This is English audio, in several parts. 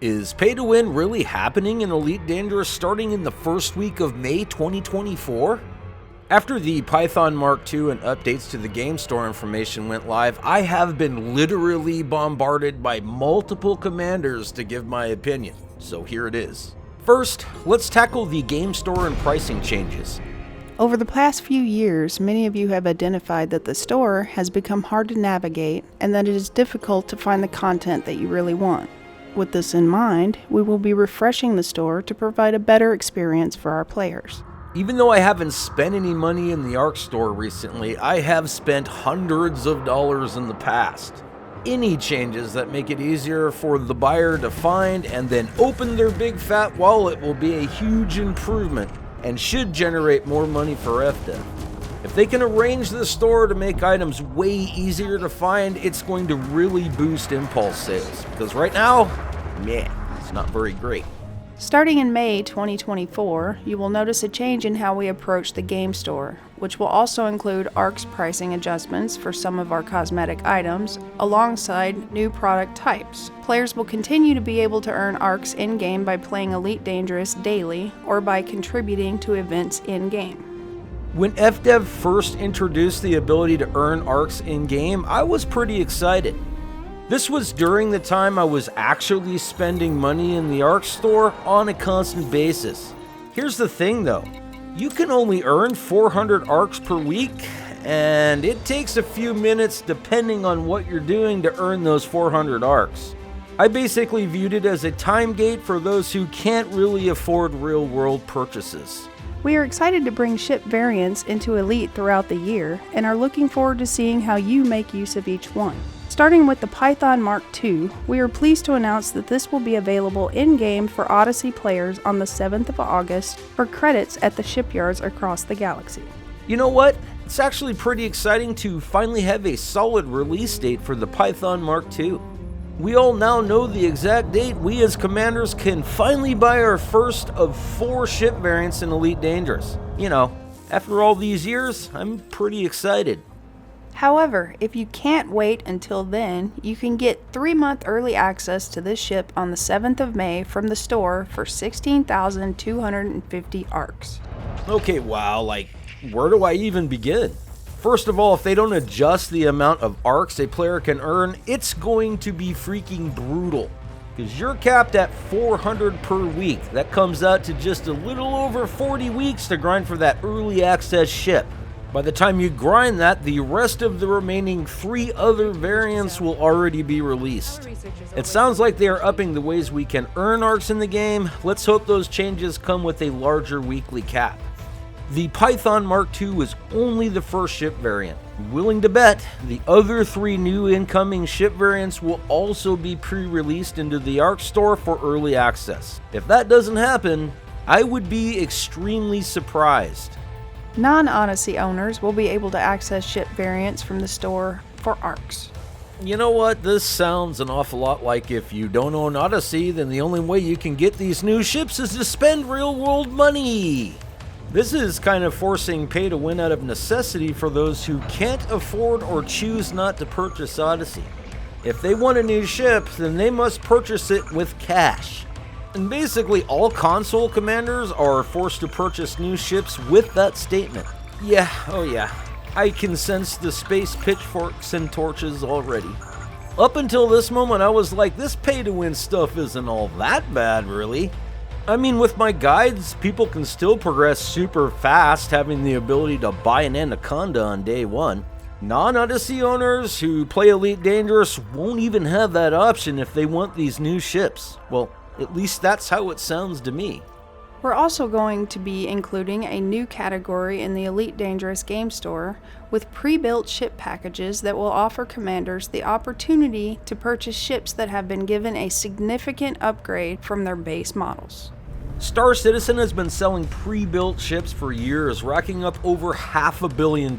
Is pay to win really happening in Elite Dangerous starting in the first week of May 2024? After the Python Mark II and updates to the Gamestore information went live, I have been literally bombarded by multiple commanders to give my opinion, so here it is. First, let's tackle the Gamestore and pricing changes. Over the past few years, many of you have identified that the store has become hard to navigate and that it is difficult to find the content that you really want. With this in mind, we will be refreshing the store to provide a better experience for our players. Even though I haven't spent any money in the ARX store recently, I have spent hundreds of dollars in the past. Any changes that make it easier for the buyer to find and then open their big fat wallet will be a huge improvement and should generate more money for Fdev. If they can arrange the store to make items way easier to find, it's going to really boost impulse sales, because right now, man, it's not very great. Starting in May 2024, you will notice a change in how we approach the game store, which will also include ARX pricing adjustments for some of our cosmetic items, alongside new product types. Players will continue to be able to earn ARX in-game by playing Elite Dangerous daily or by contributing to events in-game. When Fdev first introduced the ability to earn ARX in-game, I was pretty excited. This was during the time I was actually spending money in the ARX store on a constant basis. Here's the thing though, you can only earn 400 ARX per week, and it takes a few minutes depending on what you're doing to earn those 400 ARX. I basically viewed it as a time gate for those who can't really afford real-world purchases. We are excited to bring ship variants into Elite throughout the year and are looking forward to seeing how you make use of each one. Starting with the Python Mark II, we are pleased to announce that this will be available in-game for Odyssey players on the 7th of August for credits at the shipyards across the galaxy. You know what? It's actually pretty exciting to finally have a solid release date for the Python Mark II. We all now know the exact date we as commanders can finally buy our first of 4 ship variants in Elite Dangerous. You know, after all these years, I'm pretty excited. However, if you can't wait until then, you can get 3-month early access to this ship on the 7th of May from the store for 16,250 ARX. Okay, wow, where do I even begin? First of all, if they don't adjust the amount of ARX a player can earn, it's going to be freaking brutal. Because you're capped at 400 per week. That comes out to just a little over 40 weeks to grind for that early access ship. By the time you grind that, the rest of the remaining 3 other variants will already be released. It sounds like they are upping the ways we can earn ARX in the game. Let's hope those changes come with a larger weekly cap. The Python Mark II is only the first ship variant. Willing to bet the other 3 new incoming ship variants will also be pre-released into the ARX store for early access. If that doesn't happen, I would be extremely surprised. Non-Odyssey owners will be able to access ship variants from the store for ARX. You know what? This sounds an awful lot like if you don't own Odyssey, then the only way you can get these new ships is to spend real-world money. This is kind of forcing pay to win out of necessity for those who can't afford or choose not to purchase Odyssey. If they want a new ship, then they must purchase it with cash. And basically all console commanders are forced to purchase new ships with that statement. Yeah, oh yeah, I can sense the space pitchforks and torches already. Up until this moment I was like, this pay to win stuff isn't all that bad really. I mean, with my guides, people can still progress super fast, having the ability to buy an Anaconda on day 1. Non-Odyssey owners who play Elite Dangerous won't even have that option if they want these new ships. Well, at least that's how it sounds to me. We're also going to be including a new category in the Elite Dangerous game store with pre-built ship packages that will offer commanders the opportunity to purchase ships that have been given a significant upgrade from their base models. Star Citizen has been selling pre-built ships for years, racking up over $500 million.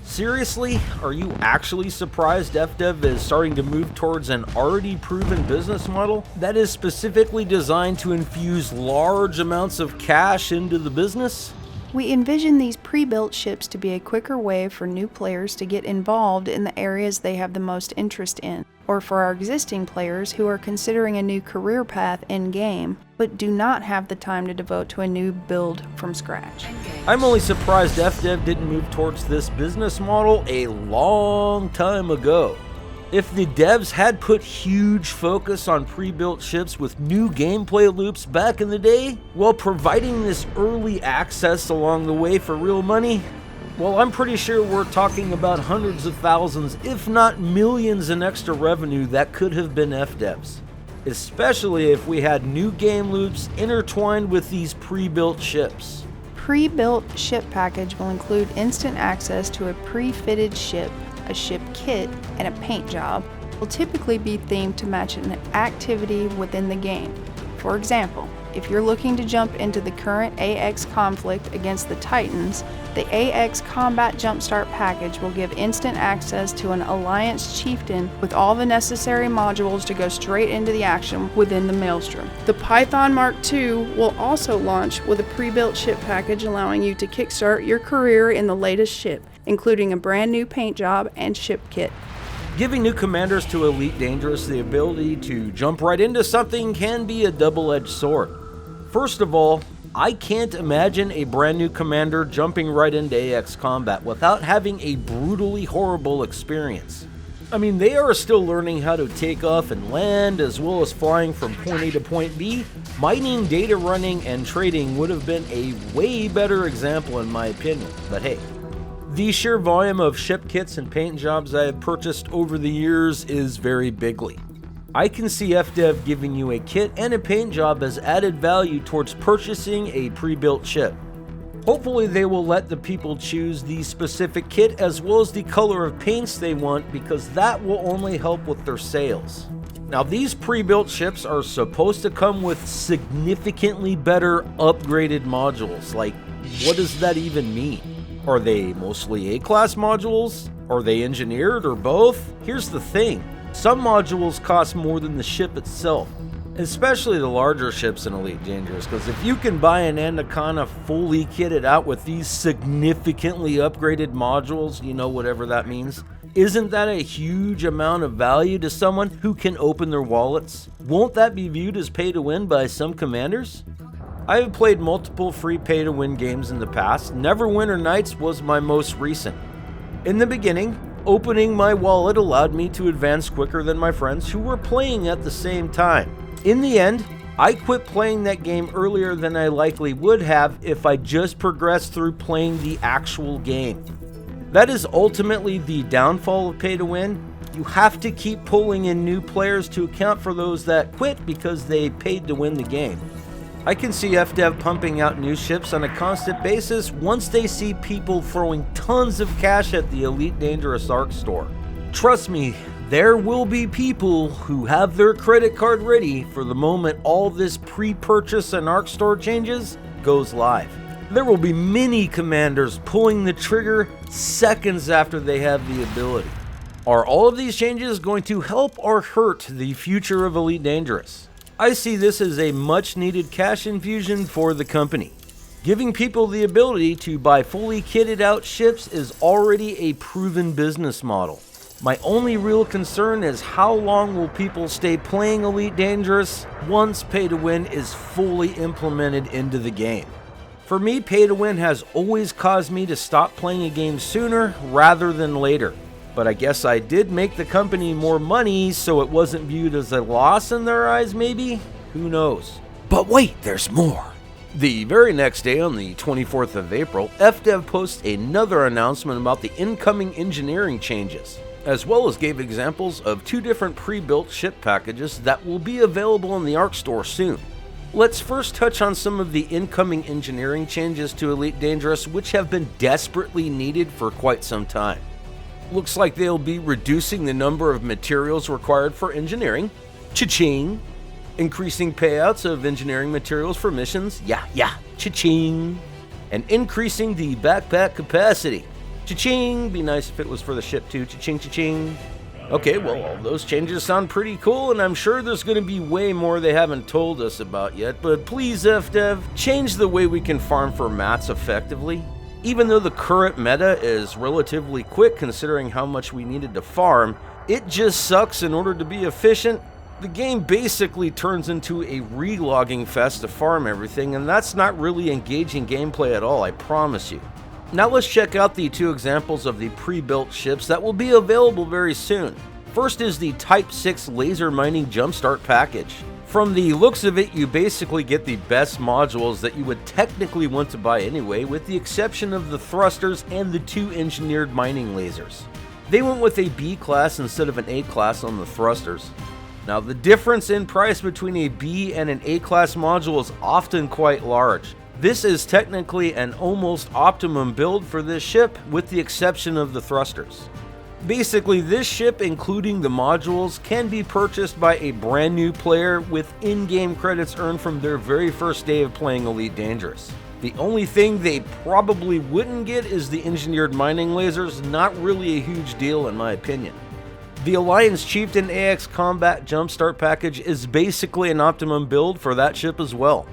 Seriously, are you actually surprised Fdev is starting to move towards an already proven business model that is specifically designed to infuse large amounts of cash into the business? We envision these pre-built ships to be a quicker way for new players to get involved in the areas they have the most interest in. or for our existing players who are considering a new career path in-game, but do not have the time to devote to a new build from scratch. I'm only surprised Fdev didn't move towards this business model a long time ago. If the devs had put huge focus on pre-built ships with new gameplay loops back in the day, while providing this early access along the way for real money, well, I'm pretty sure we're talking about hundreds of thousands, if not millions in extra revenue that could have been Fdev's. Especially if we had new game loops intertwined with these pre-built ships. Pre-built ship package will include instant access to a pre-fitted ship, a ship kit, and a paint job. Will typically be themed to match an activity within the game. For example, if you're looking to jump into the current AX conflict against the Titans, the AX Combat Jumpstart package will give instant access to an Alliance Chieftain with all the necessary modules to go straight into the action within the Maelstrom. The Python Mark II will also launch with a pre-built ship package allowing you to kickstart your career in the latest ship, including a brand new paint job and ship kit. Giving new commanders to Elite Dangerous the ability to jump right into something can be a double-edged sword. First of all, I can't imagine a brand new commander jumping right into AX combat without having a brutally horrible experience. I mean, they are still learning how to take off and land, as well as flying from point A to point B. Mining, data running, and trading would have been a way better example in my opinion, but hey. The sheer volume of ship kits and paint jobs I have purchased over the years is very bigly. I can see Fdev giving you a kit and a paint job as added value towards purchasing a pre-built ship. Hopefully they will let the people choose the specific kit as well as the color of paints they want, because that will only help with their sales. Now, these pre-built ships are supposed to come with significantly better upgraded modules. Like, what does that even mean? Are they mostly A-class modules? Are they engineered, or both? Here's the thing. Some modules cost more than the ship itself, especially the larger ships in Elite Dangerous, because if you can buy an Anaconda fully kitted out with these significantly upgraded modules, you know, whatever that means, isn't that a huge amount of value to someone who can open their wallets? Won't that be viewed as pay to win by some commanders? I have played multiple free pay-to-win games in the past. Neverwinter Nights was my most recent. In the beginning, opening my wallet allowed me to advance quicker than my friends who were playing at the same time. In the end, I quit playing that game earlier than I likely would have if I just progressed through playing the actual game. That is ultimately the downfall of pay-to-win. You have to keep pulling in new players to account for those that quit because they paid to win the game. I can see Fdev pumping out new ships on a constant basis once they see people throwing tons of cash at the Elite Dangerous ARX store. Trust me, there will be people who have their credit card ready for the moment all this pre-purchase and ARX store changes goes live. There will be many commanders pulling the trigger seconds after they have the ability. Are all of these changes going to help or hurt the future of Elite Dangerous? I see this as a much needed cash infusion for the company. Giving people the ability to buy fully kitted out ships is already a proven business model. My only real concern is how long will people stay playing Elite Dangerous once pay to win is fully implemented into the game. For me, pay to win has always caused me to stop playing a game sooner rather than later. But I guess I did make the company more money, so it wasn't viewed as a loss in their eyes, maybe? Who knows? But wait, there's more! The very next day, on the 24th of April, Fdev posts another announcement about the incoming engineering changes, as well as gave examples of 2 different pre-built ship packages that will be available in the ARX store soon. Let's first touch on some of the incoming engineering changes to Elite Dangerous, which have been desperately needed for quite some time. Looks like they'll be reducing the number of materials required for engineering. Cha-ching! Increasing payouts of engineering materials for missions. Yeah, cha-ching! And increasing the backpack capacity. Cha-ching! Be nice if it was for the ship too. Cha-ching, cha-ching! Okay, well, all those changes sound pretty cool, and I'm sure there's going to be way more they haven't told us about yet, but please, Fdev, change the way we can farm for mats effectively. Even though the current meta is relatively quick considering how much we needed to farm, It just sucks. In order to be efficient, the game basically turns into a re-logging fest to farm everything, and that's not really engaging gameplay at all, I promise you. Now let's check out the 2 examples of the pre-built ships that will be available very soon. First is the Type 6 Laser Mining Jumpstart package. From the looks of it, you basically get the best modules that you would technically want to buy anyway, with the exception of the thrusters and the 2 engineered mining lasers. They went with a B class instead of an A class on the thrusters. Now the difference in price between a B and an A class module is often quite large. This is technically an almost optimum build for this ship, with the exception of the thrusters. Basically, this ship, including the modules, can be purchased by a brand new player with in-game credits earned from their very first day of playing Elite Dangerous. The only thing they probably wouldn't get is the engineered mining lasers, not really a huge deal in my opinion. The Alliance Chieftain AX Combat Jumpstart package is basically an optimum build for that ship as well.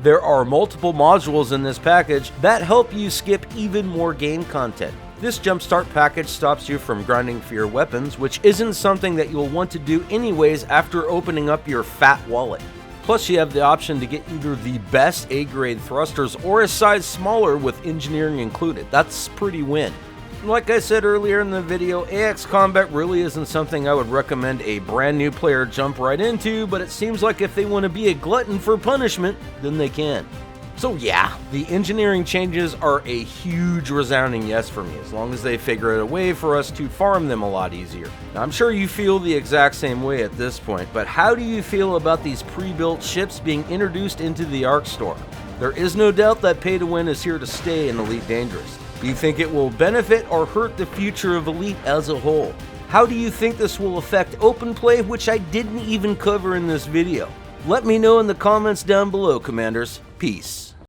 There are multiple modules in this package that help you skip even more game content. This Jumpstart package stops you from grinding for your weapons, which isn't something that you'll want to do anyways after opening up your fat wallet. Plus, you have the option to get either the best A-grade thrusters or a size smaller with engineering included. That's pretty win. Like I said earlier in the video, AX Combat really isn't something I would recommend a brand new player jump right into, but it seems like if they want to be a glutton for punishment, then they can. So yeah, the engineering changes are a huge resounding yes for me, as long as they figure out a way for us to farm them a lot easier. Now, I'm sure you feel the exact same way at this point, but how do you feel about these pre-built ships being introduced into the ARX store? There is no doubt that pay to win is here to stay in Elite Dangerous. Do you think it will benefit or hurt the future of Elite as a whole? How do you think this will affect open play, which I didn't even cover in this video? Let me know in the comments down below, Commanders. Peace.